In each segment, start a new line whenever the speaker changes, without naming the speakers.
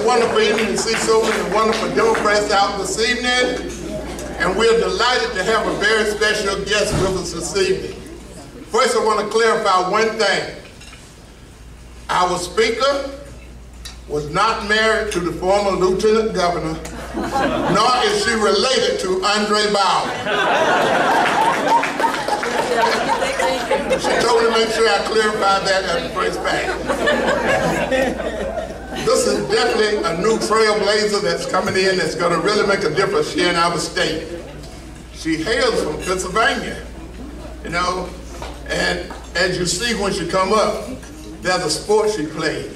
a wonderful evening to see so many wonderful Democrats out this evening. And we're delighted to have a very special guest with us this evening. First, I want to clarify one thing. Our speaker was not married to the former Lieutenant Governor, nor is she related to Andre Bauer. She told me to make sure I clarify that at the first pass. This is definitely a new trailblazer that's coming in that's going to really make a difference here in our state. She hails from Pennsylvania, you know, and as you see when she come up, there's a sport she played,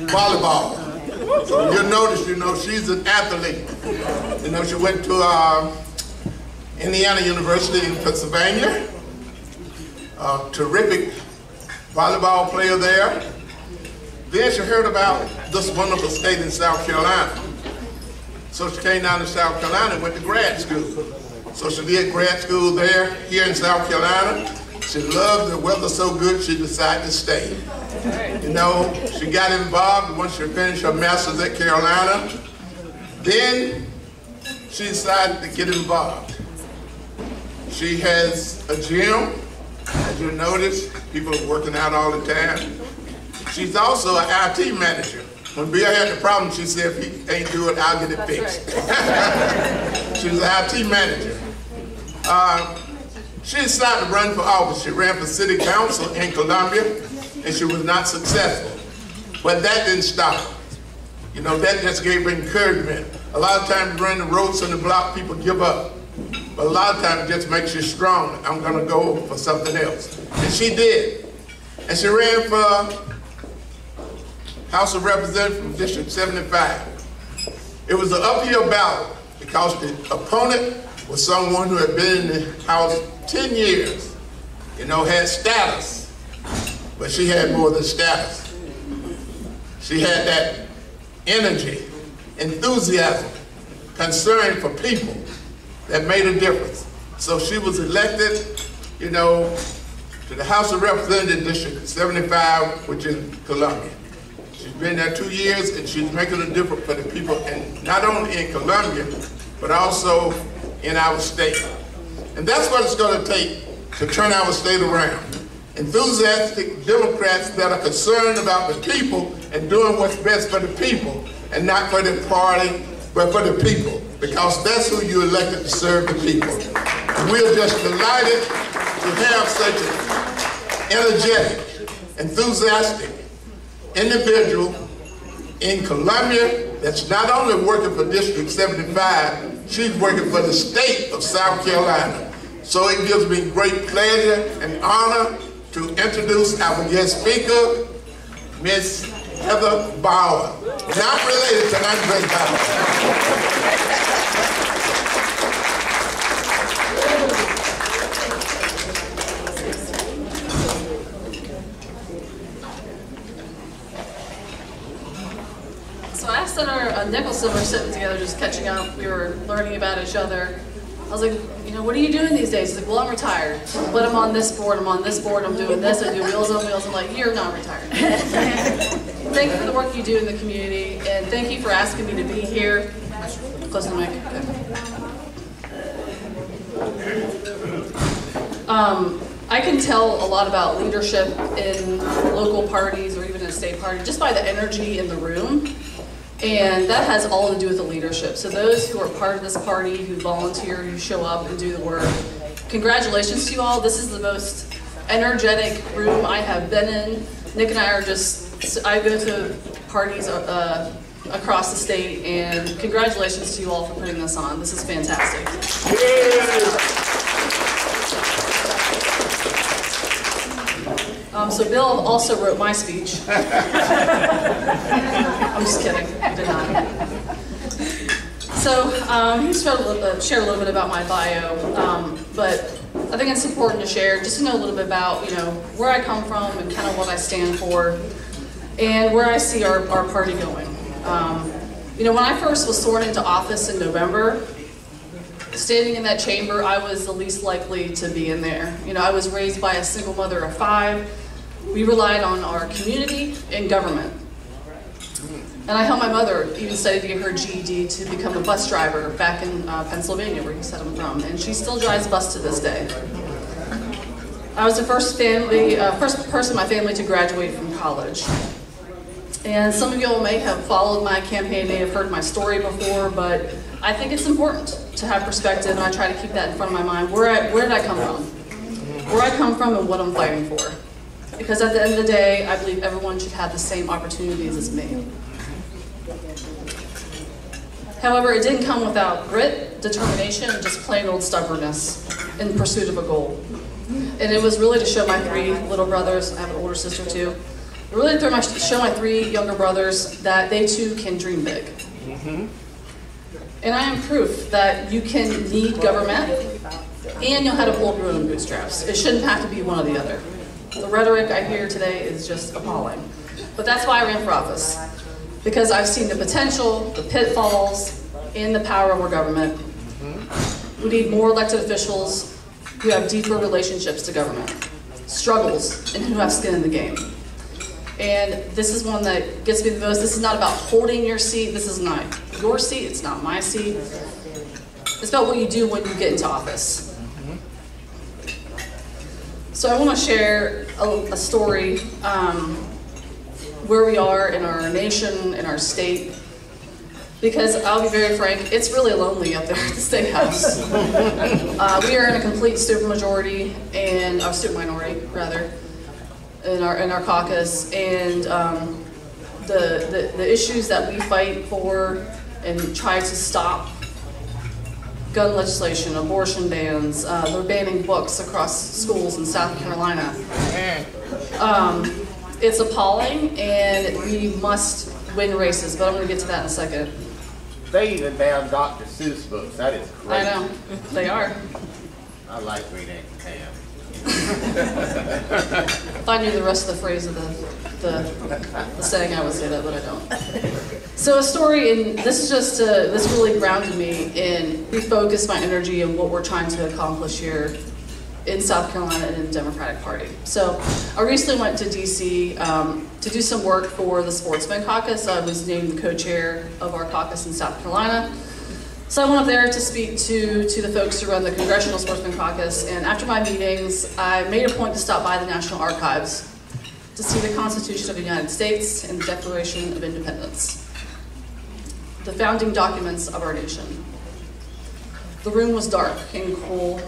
volleyball. So you'll notice, you know, she's an athlete. You know, she went to Indiana University in Pennsylvania. Terrific volleyball player there. Then she heard about this wonderful state in South Carolina. So she came down to South Carolina and went to grad school. So she did grad school there, here in South Carolina. She loved the weather so good she decided to stay. You know, she got involved once she finished her master's at Carolina. Then she decided to get involved. She has a gym. As you notice, people are working out all the time. She's also an IT manager. When Bill had the problem, she said, if he ain't do it, I'll get it fixed. She's an IT manager. She decided to run for office. She ran for city council in Columbia, and she was not successful. But that didn't stop her. You know, that just gave her encouragement. A lot of times you run the roads on the block, people give up. But a lot of times it just makes you strong. I'm going to go for something else. And she did. And she ran for House of Representatives from District 75. It was an uphill battle because the opponent was someone who had been in the House 10 years, you know, had status. But she had more than status. She had that energy, enthusiasm, concern for people that made a difference. So she was elected, you know, to the House of Representatives District 75, which is Columbia. She's been there 2 years, and she's making a difference for the people, and not only in Columbia, but also in our state. And that's what it's going to take to turn our state around. Enthusiastic Democrats that are concerned about the people and doing what's best for the people, and not for the party, but for the people, because that's who you elected to serve the people. And we're just delighted to have such an energetic, enthusiastic individual in Columbia that's not only working for District 75, she's working for the state of South Carolina. So it gives me great pleasure and honor to introduce our guest speaker, Miss Heather Bauer. Not related to Andre Bauer.
So I asked Nicholson, we're sitting together just catching up, we were learning about each other. I was like, you know, what are you doing these days? He's like, well, I'm retired. But I'm on this board, I'm on this board, I'm doing this, I do Wheels on Wheels. I'm like, you're not retired. Thank you for the work you do in the community, and thank you for asking me to be here. Close the mic. I can tell a lot about leadership in local parties or even in a state party just by the energy in the room. And that has all to do with the leadership. So those who are part of this party, who volunteer, who show up and do the work, congratulations to you all. This is the most energetic room I have been in. Nick and I are just, I go to parties across the state, and congratulations to you all for putting this on. This is fantastic. So Bill also wrote my speech. I'm just kidding, I did not. So he shared a little bit about my bio, but I think it's important to share, just to know a little bit about, you know, where I come from and kind of what I stand for, and where I see our party going. You know, when I first was sworn into office in November, standing in that chamber, I was the least likely to be in there. You know, I was raised by a single mother of 5. We relied on our community and government. And I helped my mother even study to get her GED to become a bus driver back in Pennsylvania, where he said I'm from, and she still drives bus to this day. I was the first person in my family to graduate from college. And some of you all may have followed my campaign, may have heard my story before, but I think it's important to have perspective, and I try to keep that in front of my mind. Where did I come from? Where I come from and what I'm fighting for. Because at the end of the day, I believe everyone should have the same opportunities as me. However, it didn't come without grit, determination, and just plain old stubbornness in pursuit of a goal. And it was really to show my 3 little brothers, I have an older sister too, really to show my 3 younger brothers that they too can dream big. And I am proof that you can need government and know how to pull up your own bootstraps. It shouldn't have to be one or the other. The rhetoric I hear today is just appalling. But that's why I ran for office. Because I've seen the potential, the pitfalls, and the power of our government. We need more elected officials who have deeper relationships to government, struggles, and who have skin in the game. And this is one that gets me the most. This is not about holding your seat. This is not your seat. It's not my seat. It's about what you do when you get into office. So I want to share a story where we are in our nation, in our state, because I'll be very frank, it's really lonely up there at the State House. We are in a complete supermajority, and a super minority rather, in our caucus, and the issues that we fight for and try to stop: gun legislation, abortion bans, they're banning books across schools in South Carolina. It's appalling, and we must win races, but I'm going to get to that in a second.
They even banned Dr. Seuss books. That is crazy.
I know, they are.
I like reading Ham.
If I knew the rest of the phrase of the saying, I would say that, but I don't. So a story, and this is just this really grounded me in refocus my energy on what we're trying to accomplish here in South Carolina and in the Democratic Party. So I recently went to DC to do some work for the Sportsman Caucus. I was named the co-chair of our caucus in South Carolina. So I went up there to speak to the folks who run the Congressional Sportsman Caucus, and after my meetings, I made a point to stop by the National Archives to see the Constitution of the United States and the Declaration of Independence, the founding documents of our nation. The room was dark and cool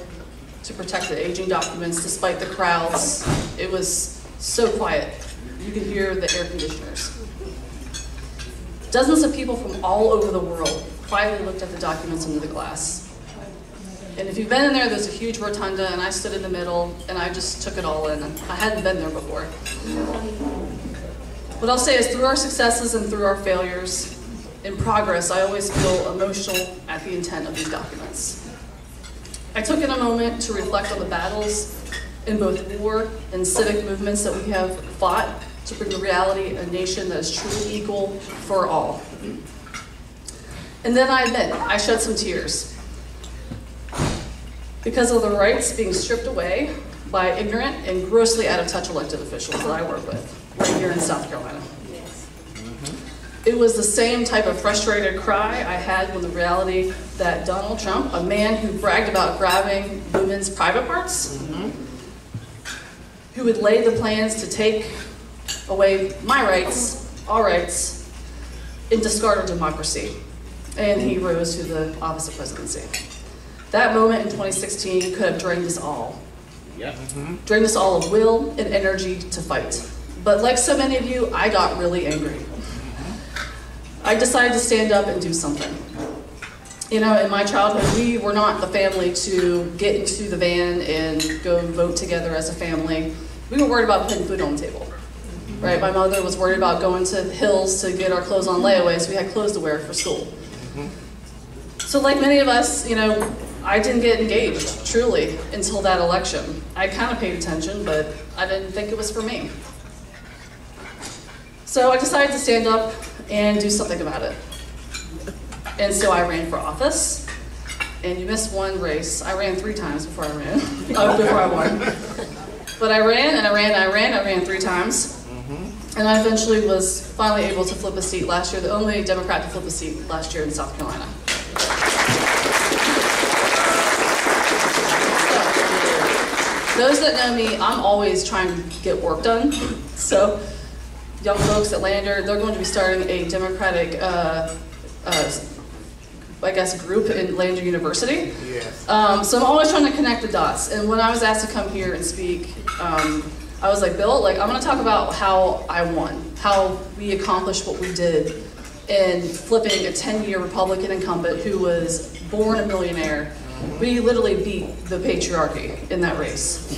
to protect the aging documents despite the crowds. It was so quiet. You could hear the air conditioners. Dozens of people from all over the world quietly looked at the documents under the glass. And if you've been in there, there's a huge rotunda, and I stood in the middle, and I just took it all in. I hadn't been there before. What I'll say is, through our successes and through our failures, in progress, I always feel emotional at the intent of these documents. I took in a moment to reflect on the battles in both war and civic movements that we have fought to bring to reality a nation that is truly equal for all. And then I admit, I shed some tears because of the rights being stripped away by ignorant and grossly out of touch elected officials that I work with right here in South Carolina. It was the same type of frustrated cry I had when the reality that Donald Trump, a man who bragged about grabbing women's private parts, who would lay the plans to take away my rights, our rights, and discard our democracy. And he rose to the office of presidency. That moment in 2016 could have drained us all. Drained us all of will and energy to fight. But like so many of you, I got really angry. I decided to stand up and do something. You know, in my childhood, we were not the family to get into the van and go vote together as a family. We were worried about putting food on the table, right? My mother was worried about going to the hills to get our clothes on layaway, so we had clothes to wear for school. So like many of us, you know, I didn't get engaged, truly, until that election. I kind of paid attention, but I didn't think it was for me. So I decided to stand up and do something about it. And so I ran for office, and you missed one race. I ran 3 times before I ran, before I won. But I ran, and I ran, and I ran 3 times. And I eventually was finally able to flip a seat last year, the only Democrat to flip a seat last year in South Carolina. Those that know me, I'm always trying to get work done. So, young folks at Lander, they're going to be starting a Democratic, I guess, group in Lander University.
Yes.
So I'm always trying to connect the dots. And when I was asked to come here and speak, I was like, Bill, I'm going to talk about how I won, how we accomplished what we did in flipping a 10-year Republican incumbent who was born a millionaire. We literally beat the patriarchy in that race. We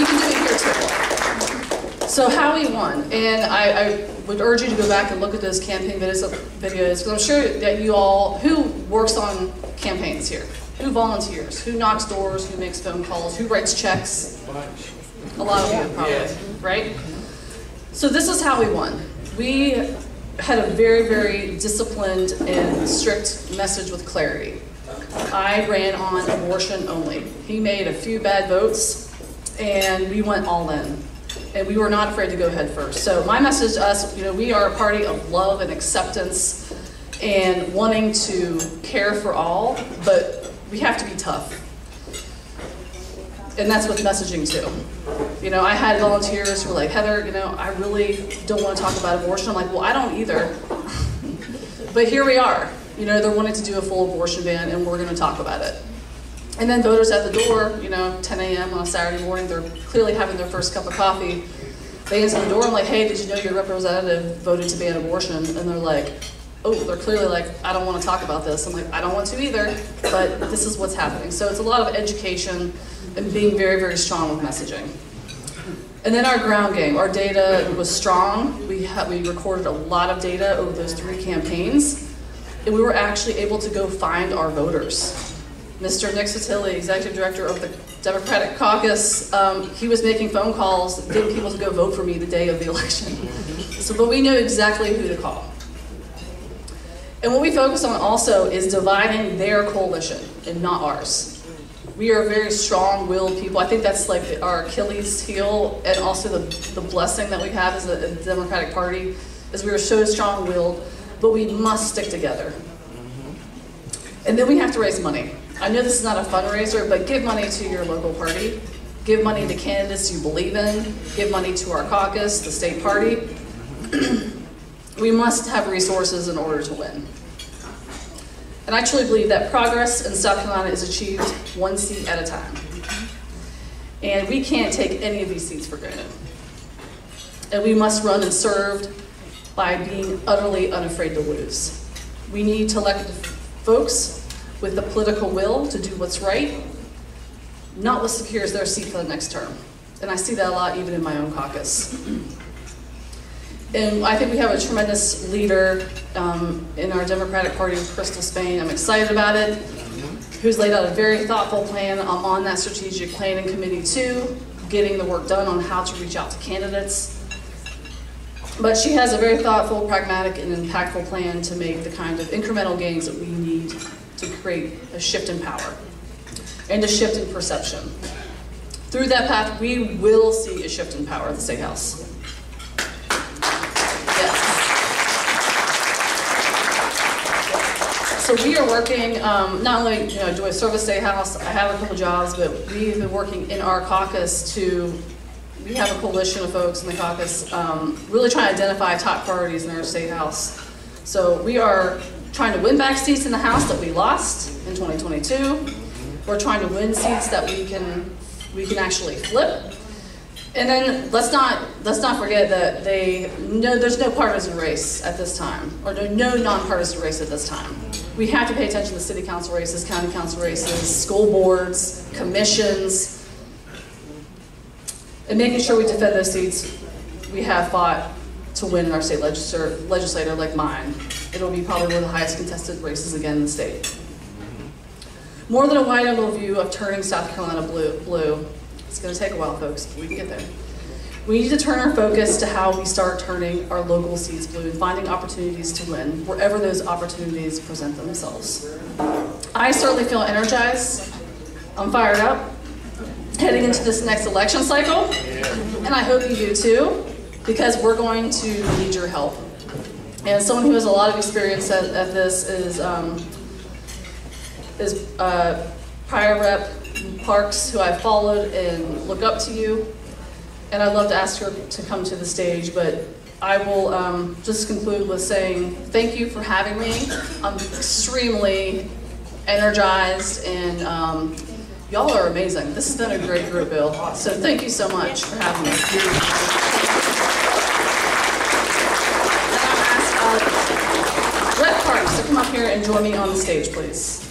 can do it here too. So how we won, and I would urge you to go back and look at those campaign videos, because I'm sure that you all, who works on campaigns here? Who volunteers? Who knocks doors? Who makes phone calls? Who writes checks? A lot of you probably, right? So this is how we won. We had a very, very disciplined and strict message with clarity. I ran on abortion only. He made a few bad votes, and we went all in. And we were not afraid to go head first. So my message to us, we are a party of love and acceptance and wanting to care for all, but we have to be tough. And that's with messaging too. I had volunteers who were like, Heather, I really don't want to talk about abortion. I'm like, well, I don't either. But here we are. They're wanting to do a full abortion ban, and we're going to talk about it. And then voters at the door, 10 a.m. on a Saturday morning, they're clearly having their first cup of coffee. They answer the door, I'm like, hey, did you know your representative voted to ban abortion? And they're like, oh, they're clearly like, I don't want to talk about this. I'm like, I don't want to either, but this is what's happening. So it's a lot of education and being very, very strong with messaging. And then our ground game, our data was strong. We recorded a lot of data over those 3 campaigns, and we were actually able to go find our voters. Mr. Nick Satilli, executive director of the Democratic Caucus, he was making phone calls, getting people to go vote for me the day of the election. But we knew exactly who to call. And what we focus on also is dividing their coalition and not ours. We are very strong-willed people. I think that's like our Achilles heel, and also the blessing that we have as a Democratic Party, is we are so strong-willed, but we must stick together. And then we have to raise money. I know this is not a fundraiser, but give money to your local party. Give money to candidates you believe in. Give money to our caucus, the state party. We must have resources in order to win. And I truly believe that progress in South Carolina is achieved 1 seat at a time. And we can't take any of these seats for granted. And we must run and serve by being utterly unafraid to lose. We need to elect folks with the political will to do what's right, not what secures their seat for the next term. And I see that a lot even in my own caucus. And I think we have a tremendous leader in our Democratic Party, Crystal Spain. I'm excited about it, who's laid out a very thoughtful plan. I'm on that strategic planning committee too, getting the work done on how to reach out to candidates. But she has a very thoughtful, pragmatic, and impactful plan to make the kind of incremental gains that we need to create a shift in power and a shift in perception. Through that path, we will see a shift in power at the State House. Yes. So we are working, not only do I serve the State House, I have a couple jobs, but we've been working in our caucus we have a coalition of folks in the caucus really trying to identify top priorities in our State House. So we are trying to win back seats in the House that we lost in 2022. We're trying to win seats that we can actually flip. And then let's not forget that there's no partisan race at this time, or no nonpartisan race at this time. We have to pay attention to city council races, county council races, school boards, commissions, and making sure we defend those seats we have fought to win in our state legislator like mine. It'll be probably one of the highest contested races again in the state. More than a wide-angle view of turning South Carolina blue. It's going to take a while, folks, but we can get there. We need to turn our focus to how we start turning our local seats blue and finding opportunities to win wherever those opportunities present themselves. I certainly feel energized. I'm fired up. heading into this next election cycle, and I hope you do too, because we're going to need your help. And someone who has a lot of experience at this is Prior Rep Parks, who I've followed and look up to you. And I'd love to ask her to come to the stage, but I will just conclude with saying thank you for having me. I'm extremely energized, and y'all are amazing. This has been a great group, Bill. So thank you so much for having me. And I'll ask Rep Parks to come up here and join me on the stage, please.